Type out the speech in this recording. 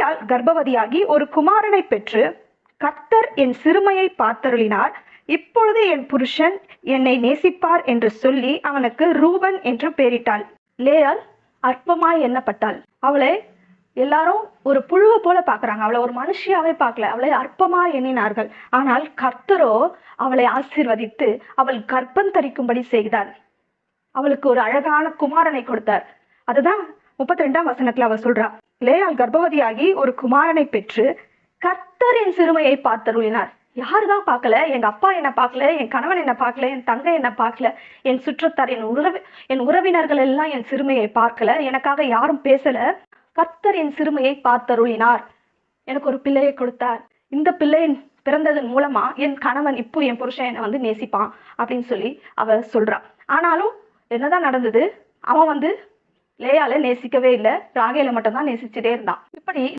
லேயாள் கர்ப்பவதியாகி ஒரு குமாரனை பெற்று, கர்த்தர் என் சிறுமையை பார்த்தருளினார், இப்பொழுது என் புருஷன் என்னை நேசிப்பார் என்று சொல்லி அவனுக்கு ரூபன் என்று பெயரிட்டாள். லேயாள் அற்பமாய் எண்ணப்பட்டாள். அவளை எல்லாரும் ஒரு புழுவை போல பார்க்கறாங்க. அவளை ஒரு மனுஷியாவே பார்க்கல, அவளை அற்பமா எண்ணினார்கள். ஆனால் கர்த்தரோ அவளை ஆசீர்வதித்து அவள் கர்ப்பம் தரிக்கும்படி செய்தார். அவளுக்கு ஒரு அழகான குமாரனை கொடுத்தார். அதுதான் 32ஆம் வசனத்துல அவ சொல்றா, லேயாள் கர்ப்பவதியாகி ஒரு குமாரனை பெற்று, கர்த்தர் என் சிறுமையை பார்த்தருளினார். யாருதான் பார்க்கல? எங்க அப்பா என்ன பார்க்கல, என் கணவன் என்ன பார்க்கல, என் தங்கை என்ன பார்க்கல, என் சுற்றத்தார், என் உறவினர்கள் எல்லாம் என் சிறுமையை பார்க்கல, எனக்காக யாரும் பேசல. கர்த்தர் என் சிறுமையை பார்த்தருளினார், எனக்கு ஒரு பிள்ளையை கொடுத்தார். இந்த பிள்ளை பிறந்ததன் மூலமா என் கணவன், இப்போ என் புருஷன் என்னை வந்து நேசிப்பான் அப்படின்னு சொல்லி அவ சொல்றான். ஆனாலும் என்னதான் நடந்தது? அவன் லேயாளை நேசிக்கவே இல்லை, ராகேலை மட்டும்தான் நேசிச்சுட்டே இருந்தான். இப்படி